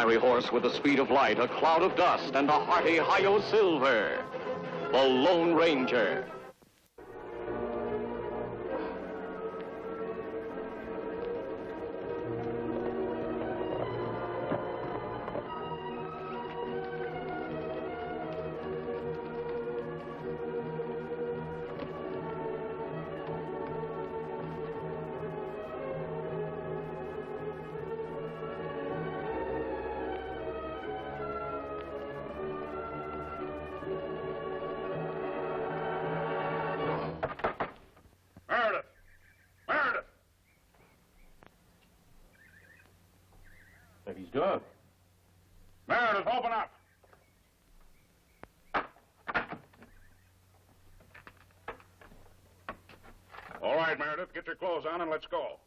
fiery horse with the speed of light, a cloud of dust, and a hearty Hi-Yo Silver, the Lone Ranger. He's gone. Meredith, open up. All right, Meredith, get your clothes on and let's go.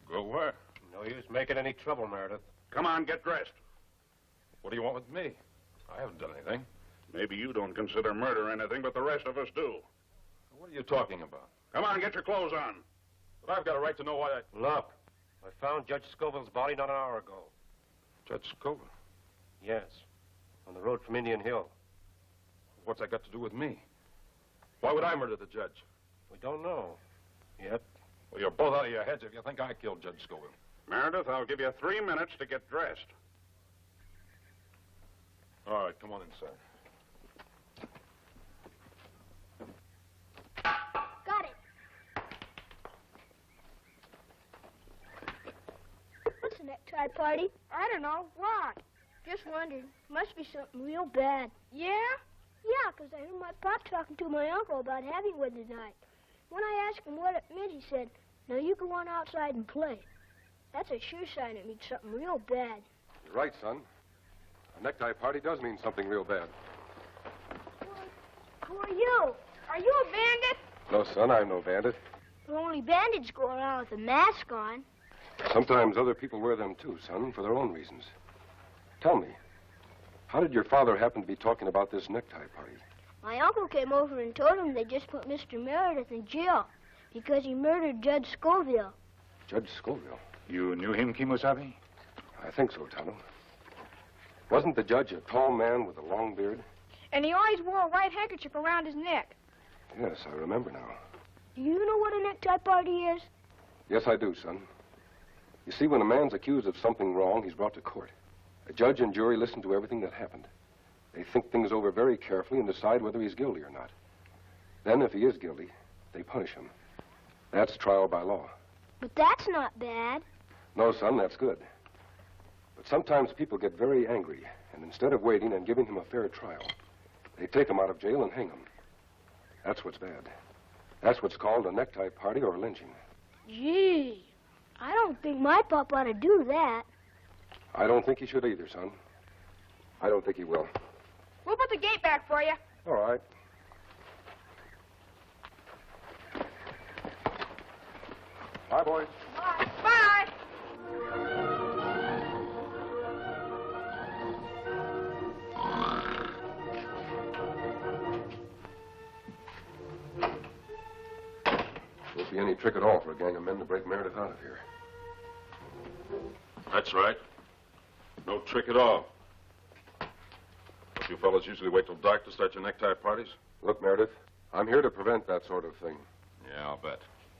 Go where? No use making any trouble, Meredith. Come on, get dressed. What do you want with me? I haven't done anything. Maybe you don't consider murder anything, but the rest of us do. What are you talking about? Come on, get your clothes on. But I've got a right to know why I... Look, I found Judge Scoville's body not an hour ago. Judge Scoville? Yes, on the road from Indian Hill. What's that got to do with me? Why would I murder the judge? We don't know yet. Well, you're both out of your heads if you think I killed Judge Scoville. Meredith, I'll give you 3 minutes to get dressed. All right, come on inside. Got it. What's the necktie party? I don't know. Why? Just wondered. Must be something real bad. Yeah? Yeah, 'cause I heard my pop talking to my uncle about having one tonight. When I asked him what it meant, he said, "Now you go on outside and play." That's a sure sign it means something real bad. You're right, son. A necktie party does mean something real bad. Who are you? Are you a bandit? No, son, I'm no bandit. Well, only bandits go around with a mask on. Sometimes other people wear them too, son, for their own reasons. Tell me, how did your father happen to be talking about this necktie party? My uncle came over and told him they just put Mr. Meredith in jail because he murdered Judge Scoville. Judge Scoville? You knew him, Kimosabe? I think so, Tonto. Wasn't the judge a tall man with a long beard? And he always wore a white handkerchief around his neck. Yes, I remember now. Do you know what a necktie party is? Yes, I do, son. You see, when a man's accused of something wrong, he's brought to court. A judge and jury listen to everything that happened. They think things over very carefully and decide whether he's guilty or not. Then, if he is guilty, they punish him. That's trial by law. But that's not bad. No, son, that's good. But sometimes people get very angry, and instead of waiting and giving him a fair trial, they take him out of jail and hang him. That's what's bad. That's what's called a necktie party or a lynching. Gee, I don't think my pop ought to do that. I don't think he should either, son. I don't think he will. We'll put the gate back for you. All right. Bye, boys. Bye. Bye. Won't be any trick at all for a gang of men to break Meredith out of here. That's right. No trick at all. Don't you fellas usually wait till dark to start your necktie parties? Look, Meredith, I'm here to prevent that sort of thing. Yeah, I'll bet.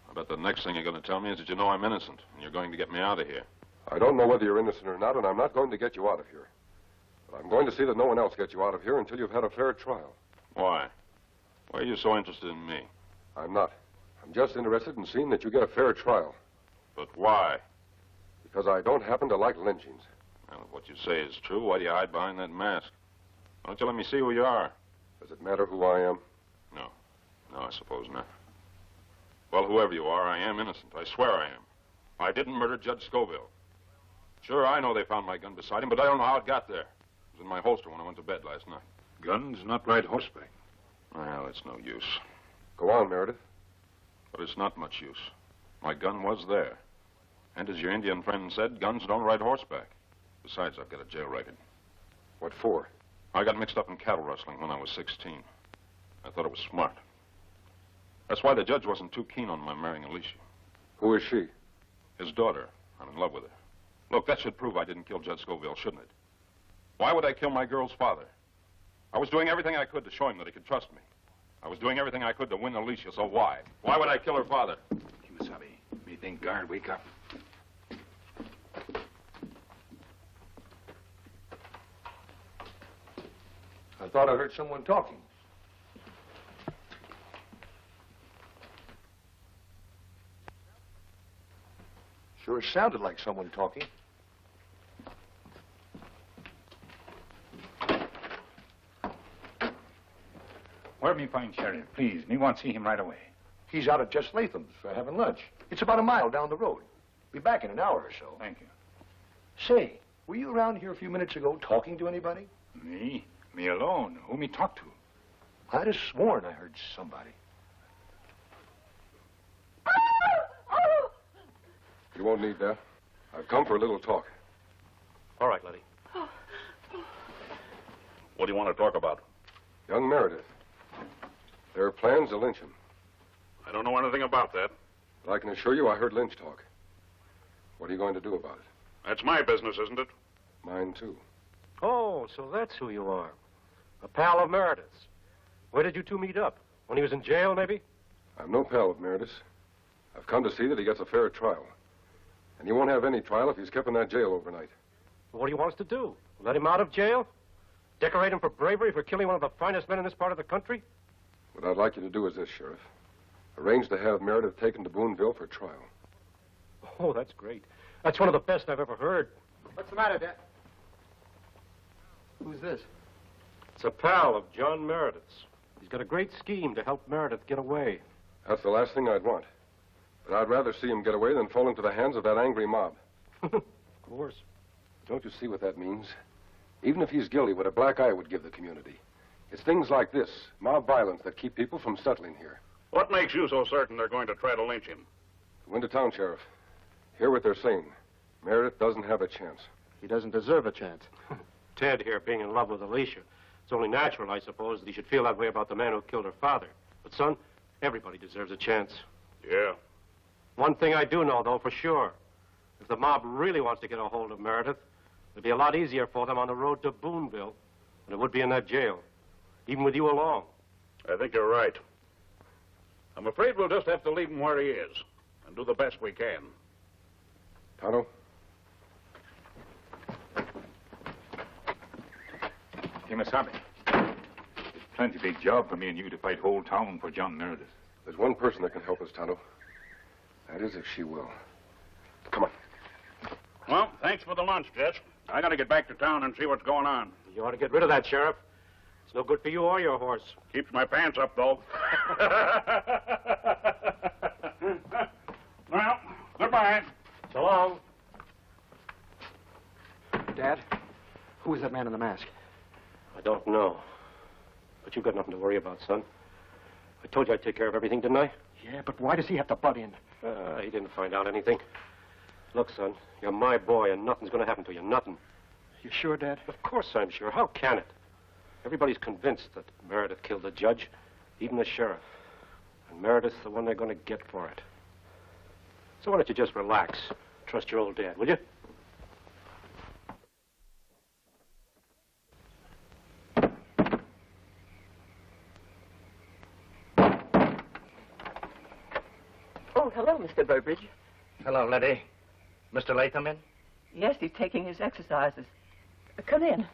I bet the next thing you're going to tell me is that you know I'm innocent, and you're going to get me out of here. I don't know whether you're innocent or not, and I'm not going to get you out of here. But I'm going to see that no one else gets you out of here until you've had a fair trial. Why? Why are you so interested in me? I'm not. I'm just interested in seeing that you get a fair trial. But why? Because I don't happen to like lynchings. Well, if what you say is true, why do you hide behind that mask? Why don't you let me see who you are? Does it matter who I am? No. No, I suppose not. Well, whoever you are, I am innocent. I swear I am. I didn't murder Judge Scoville. Sure, I know they found my gun beside him, but I don't know how it got there. It was in my holster when I went to bed last night. Guns not ride horseback. Well, it's no use. Go on, Meredith. But it's not much use. My gun was there. And as your Indian friend said, guns don't ride horseback. Besides, I've got a jail record. What for? I got mixed up in cattle rustling when I was 16. I thought it was smart. That's why the judge wasn't too keen on my marrying Alicia. Who is she? His daughter. I'm in love with her. Look, that should prove I didn't kill Judge Scoville, shouldn't it? Why would I kill my girl's father? I was doing everything I could to show him that he could trust me. I was doing everything I could to win Alicia, so why? Why would I kill her father? Kimasabi, me think guard, wake up. I thought I heard someone talking. Sure sounded like someone talking. Where me find Sheriff? Please, me want to see him right away. He's out at Jess Latham's for having lunch. It's about a mile down the road. Be back in an hour or so. Thank you. Say, were you around here a few minutes ago talking to anybody? Me? Me alone. Who me talk to? I'd have sworn I heard somebody. You won't need that. I've come for a little talk. All right, Letty. What do you want to talk about? Young Meredith. There are plans to lynch him. I don't know anything about that. But I can assure you I heard Lynch talk. What are you going to do about it? That's my business, isn't it? Mine, too. Oh, so that's who you are. A pal of Meredith's. Where did you two meet up? When he was in jail, maybe? I'm no pal of Meredith's. I've come to see that he gets a fair trial. And he won't have any trial if he's kept in that jail overnight. What do you want us to do? Let him out of jail? Decorate him for bravery for killing one of the finest men in this part of the country? What I'd like you to do is this, Sheriff. Arrange to have Meredith taken to Boonville for trial. Oh, that's great. That's one of the best I've ever heard. What's the matter, Dad? Who's this? It's a pal of John Meredith's. He's got a great scheme to help Meredith get away. That's the last thing I'd want. But I'd rather see him get away than fall into the hands of that angry mob. Of course. Don't you see what that means? Even if he's guilty, what a black eye would give the community. It's things like this, mob violence, that keep people from settling here. What makes you so certain they're going to try to lynch him? Go into town, Sheriff. Hear what they're saying. Meredith doesn't have a chance. He doesn't deserve a chance. Ted here being in love with Alicia. It's only natural, I suppose, that he should feel that way about the man who killed her father. But, son, everybody deserves a chance. Yeah. One thing I do know, though, for sure. If the mob really wants to get a hold of Meredith, it'll be a lot easier for them on the road to Boonville than it would be in that jail, even with you along. I think you're right. I'm afraid we'll just have to leave him where he is and do the best we can. Tonto? Kimasabi, it's plenty big job for me and you to fight whole town for John Meredith. There's one person that can help us, Tonto. That is if she will. Come on. Well, thanks for the lunch, Jess. I gotta get back to town and see what's going on. You ought to get rid of that, Sheriff. It's no good for you or your horse. Keeps my pants up, though. Well, goodbye. So long. Dad, who is that man in the mask? I don't know. But you've got nothing to worry about, son. I told you I'd take care of everything, didn't I? Yeah, but why does he have to butt in? He didn't find out anything. Look, son, you're my boy, and nothing's going to happen to you. Nothing. You sure, Dad? Of course I'm sure. How can it? Everybody's convinced that Meredith killed the judge, even the sheriff. And Meredith's the one they're going to get for it. So why don't you just relax? Trust your old dad, will you? Oh, hello, Mr. Burbridge. Hello, Letty. Mr. Latham in? Yes, he's taking his exercises. Come in.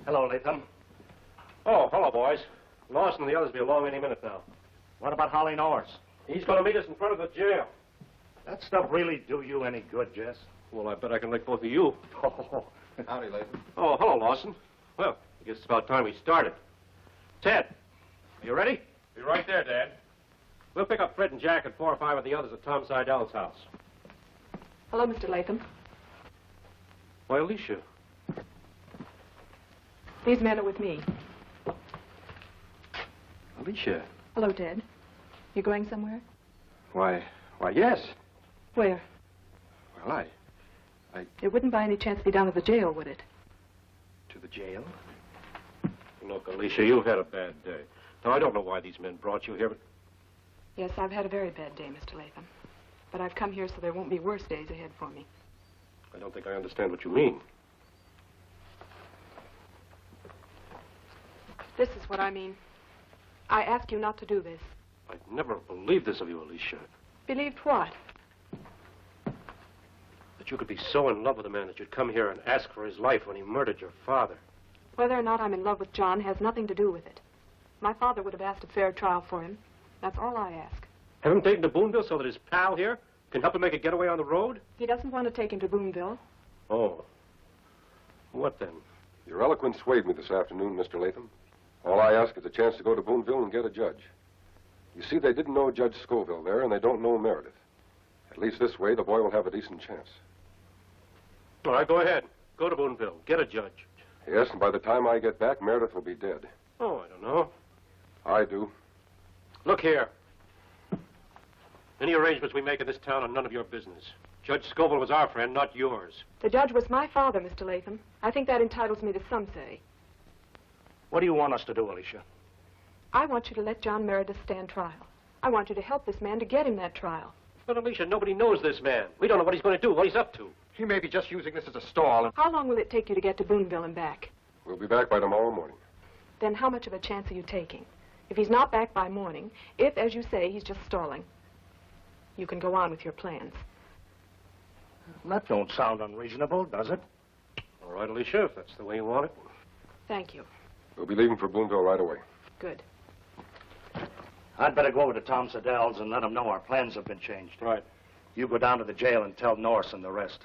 Hello, Latham. Oh, hello, boys. Lawson and the others will be along any minute now. What about Holly Norris? He's going to meet us in front of the jail. That stuff really do you any good, Jess? Well, I bet I can lick both of you. Oh, Howdy, Latham. Oh, hello, Lawson. Well, I guess it's about time we started. Ted, are you ready? Be right there, Dad. We'll pick up Fred and Jack and 4 or 5 of the others at Tom Seidel's house. Hello, Mr. Latham. Why, Alicia. These men are with me. Alicia. Hello, Ted. You going somewhere? Why, yes. Where? Well, It wouldn't by any chance be down at the jail, would it? To the jail? Look, Alicia, you've had a bad day. Now, I don't know why these men brought you here, but Yes, I've had a very bad day, Mr. Latham. But I've come here so there won't be worse days ahead for me. I don't think I understand what you mean. This is what I mean. I ask you not to do this. I'd never believed this of you, Alicia. Believed what? That you could be so in love with a man that you'd come here and ask for his life when he murdered your father. Whether or not I'm in love with John has nothing to do with it. My father would have asked a fair trial for him. That's all I ask. Have him taken to Boonville so that his pal here can help him make a getaway on the road? He doesn't want to take him to Boonville. Oh. What then? Your eloquence swayed me this afternoon, Mr. Latham. All I ask is a chance to go to Boonville and get a judge. You see, they didn't know Judge Scoville there, and they don't know Meredith. At least this way, the boy will have a decent chance. All right, go ahead. Go to Boonville. Get a judge. Yes, and by the time I get back, Meredith will be dead. Oh, I don't know. I do. Look here. Any arrangements we make in this town are none of your business. Judge Scoville was our friend, not yours. The judge was my father, Mr. Latham. I think that entitles me to some say. What do you want us to do, Alicia? I want you to let John Meredith stand trial. I want you to help this man to get him that trial. But, Alicia, nobody knows this man. We don't know what he's going to do, what he's up to. He may be just using this as a stall. How long will it take you to get to Boonville and back? We'll be back by tomorrow morning. Then how much of a chance are you taking? If he's not back by morning, if, as you say, he's just stalling, you can go on with your plans. That don't sound unreasonable, does it? All right, Alicia, if that's the way you want it. Thank you. We'll be leaving for Boonville right away. Good. I'd better go over to Tom Siddell's and let him know our plans have been changed. Right. You go down to the jail and tell Norris and the rest.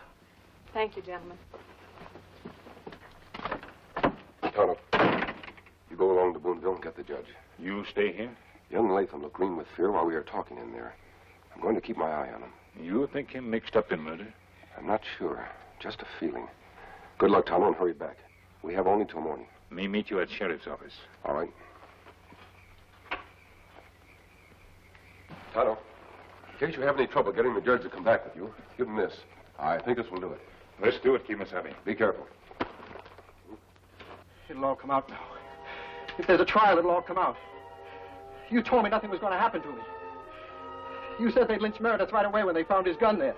Thank you, gentlemen. Tonto, you go along to Boonville and get the judge. You stay here? Young Latham looked green with fear while we were talking in there. I'm going to keep my eye on him. You think him mixed up in murder? I'm not sure. Just a feeling. Good luck, Tonto, and hurry back. We have only till morning. Me meet you at sheriff's office. All right. Tonto, in case you have any trouble getting the judge to come back with you, give him this. I think this will do it. Let's do it, Kimasabi. Be careful. It'll all come out now. If there's a trial, it'll all come out. You told me nothing was going to happen to me. You said they'd lynch Meredith right away when they found his gun there.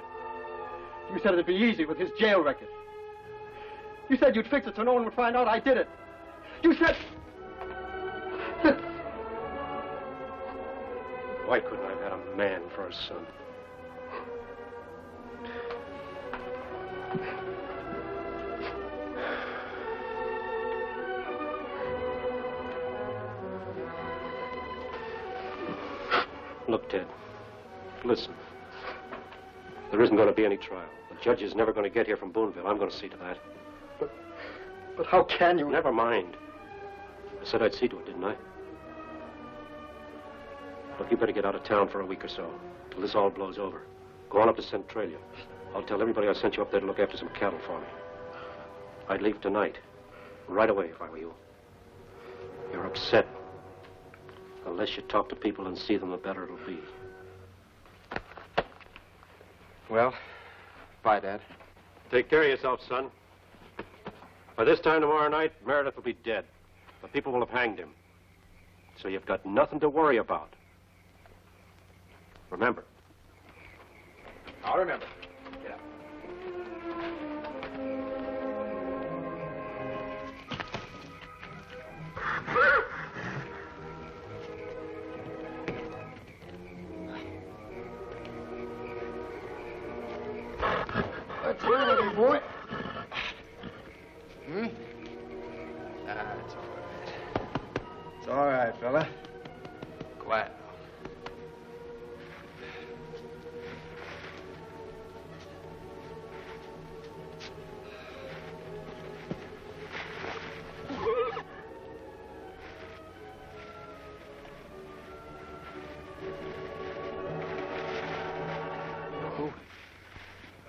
You said it'd be easy with his jail record. You said you'd fix it so no one would find out I did it. You said... Why couldn't I have had a man for a son? Look, Ted. Listen. There isn't going to be any trial. The judge is never going to get here from Boonville. I'm going to see to that. But how can you... Never mind. I said I'd see to it, didn't I? Look, you better get out of town for a week or so, till this all blows over. Go on up to Centralia. I'll tell everybody I sent you up there to look after some cattle for me. I'd leave tonight. Right away, if I were you. You're upset. The less you talk to people and see them, the better it'll be. Well, bye, Dad. Take care of yourself, son. By this time tomorrow night, Meredith will be dead. The people will have hanged him. So you've got nothing to worry about. Remember. I'll remember. Yeah. That's really boy. Hmm? It's all right. It's all right, fella. Quiet.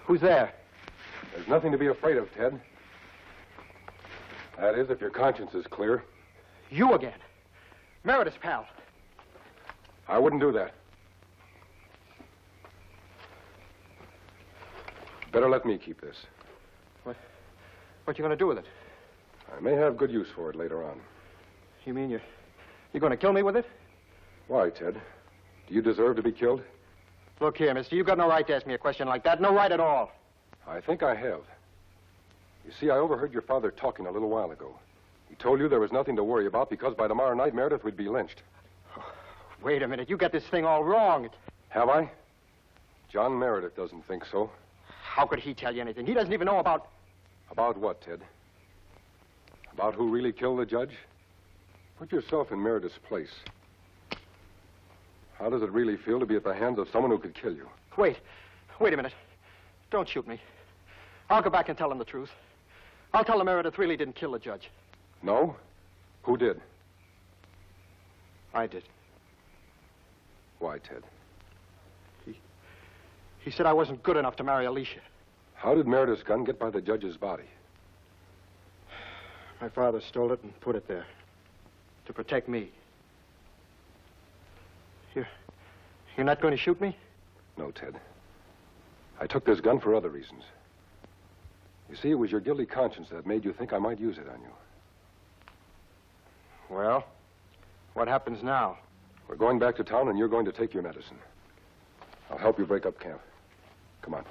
Who's there? There's nothing to be afraid of, Ted. That is, if your conscience is clear. You again. Meredith's pal. I wouldn't do that. Better let me keep this. What you going to do with it? I may have good use for it later on. You mean you're going to kill me with it? Why, Ted? Do you deserve to be killed? Look here, mister, you've got no right to ask me a question like that. No right at all. I think I have. You see, I overheard your father talking a little while ago. He told you there was nothing to worry about because by tomorrow night Meredith would be lynched. Wait a minute. You got this thing all wrong. Have I? John Meredith doesn't think so. How could he tell you anything? He doesn't even know about... About what, Ted? About who really killed the judge? Put yourself in Meredith's place. How does it really feel to be at the hands of someone who could kill you? Wait a minute. Don't shoot me. I'll go back and tell him the truth. I'll tell him Meredith really didn't kill the judge. No? Who did? I did. Why, Ted? He said I wasn't good enough to marry Alicia. How did Meredith's gun get by the judge's body? My father stole it and put it there. To protect me. You're not going to shoot me? No, Ted. I took this gun for other reasons. You see, it was your guilty conscience that made you think I might use it on you. Well, what happens now? We're going back to town and you're going to take your medicine. I'll help you break up camp. Come on.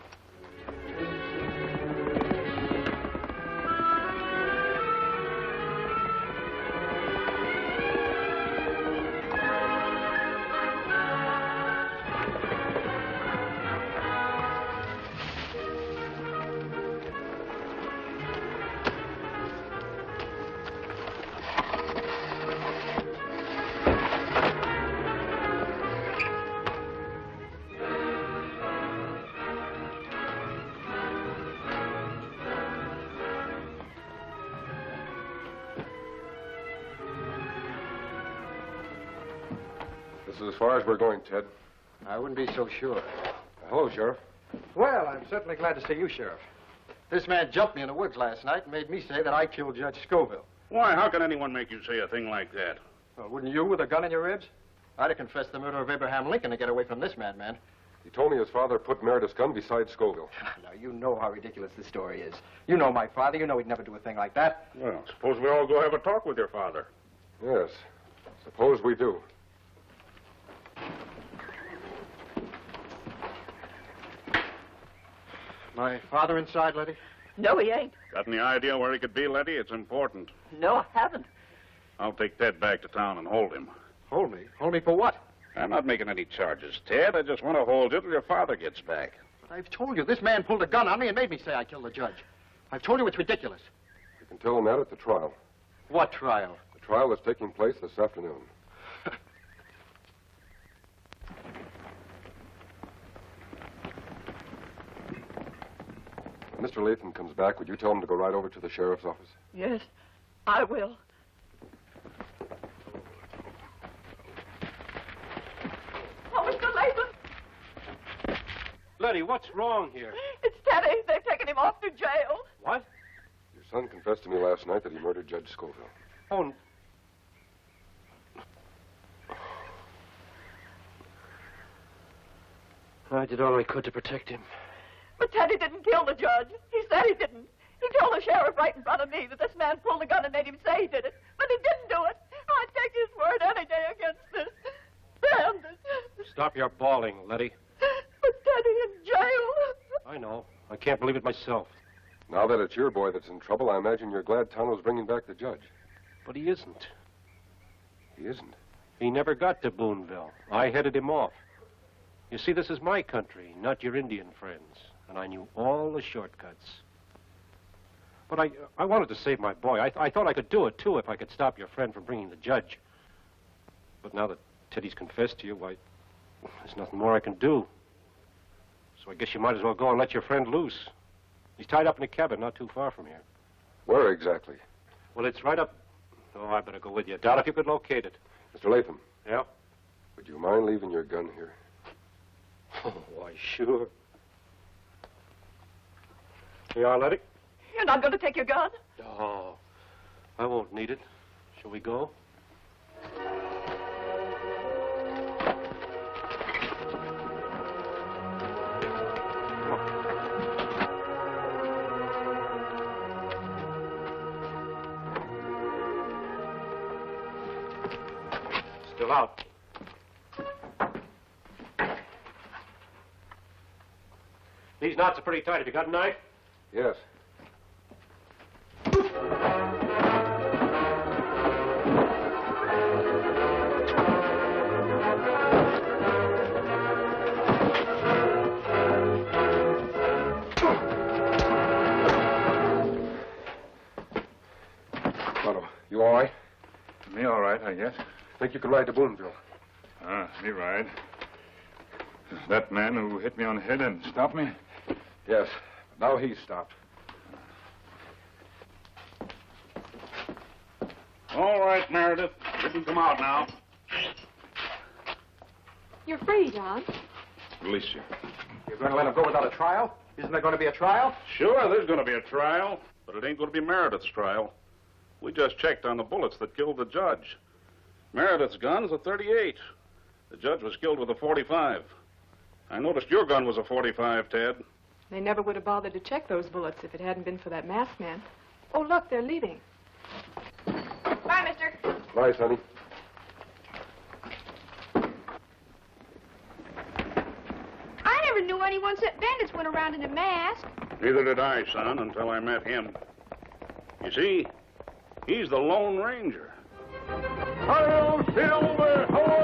This is as far as we're going, Ted. I wouldn't be so sure. Hello, Sheriff. Well, I'm certainly glad to see you, Sheriff. This man jumped me in the woods last night and made me say that I killed Judge Scoville. Why, how can anyone make you say a thing like that? Well, wouldn't you with a gun in your ribs? I'd have confessed the murder of Abraham Lincoln to get away from this madman. He told me his father put Meredith's gun beside Scoville. Now, you know how ridiculous this story is. You know my father. You know he'd never do a thing like that. Well, suppose we all go have a talk with your father. Yes. Suppose we do. My father inside, Letty? No, he ain't. Got any idea where he could be, Letty? It's important. No, I haven't. I'll take Ted back to town and hold him. Hold me? Hold me for what? I'm not making any charges, Ted. I just want to hold you till your father gets back. But I've told you, this man pulled a gun on me and made me say I killed the judge. I've told you it's ridiculous. You can tell him that at the trial. What trial? The trial is taking place this afternoon. When Mr. Latham comes back, would you tell him to go right over to the sheriff's office? Yes, I will. Oh, Mr. Latham! Letty, what's wrong here? It's Teddy. They've taken him off to jail. What? Your son confessed to me last night that he murdered Judge Scoville. Oh, I did all I could to protect him. But Teddy didn't kill the judge. He said he didn't. He told the sheriff right in front of me that this man pulled the gun and made him say he did it. But he didn't do it. I'd take his word any day against this. Bandit. Stop your bawling, Letty. But Teddy in jail. I know. I can't believe it myself. Now that it's your boy that's in trouble, I imagine you're glad Tano's bringing back the judge. But he isn't. He isn't. He never got to Boonville. I headed him off. You see, this is my country, not your Indian friends. And I knew all the shortcuts. But I wanted to save my boy. I thought I could do it, too, if I could stop your friend from bringing the judge. But now that Teddy's confessed to you, why, there's nothing more I can do. So I guess you might as well go and let your friend loose. He's tied up in a cabin not too far from here. Where exactly? Well, it's right up... Oh, I better go with you. Doubt if you could locate it. Mr. Latham. Yeah? Would you mind leaving your gun here? Oh, why, sure. Here you are, Letty. You're not going to take your gun? No, I won't need it. Shall we go? Still out. These knots are pretty tight. Have you got a knife? Yes. Tonto, you all right? Me all right, I guess. Think you can ride to Boonville? Me ride. That man who hit me on the head and stopped me? Yes. Now he's stopped. All right, Meredith. You can come out now. You're free, John. Release you. You're going to let him go without a trial? Isn't there going to be a trial? Sure, there's going to be a trial, but it ain't going to be Meredith's trial. We just checked on the bullets that killed the judge. Meredith's gun's a .38. The judge was killed with a .45. I noticed your gun was a .45, Ted. They never would have bothered to check those bullets if it hadn't been for that masked man. Oh, look, they're leaving. Bye, mister. Bye, Sonny. I never knew anyone except bandits went around in a mask. Neither did I, son, until I met him. You see, he's the Lone Ranger. Hi-yo, Silver! Ho!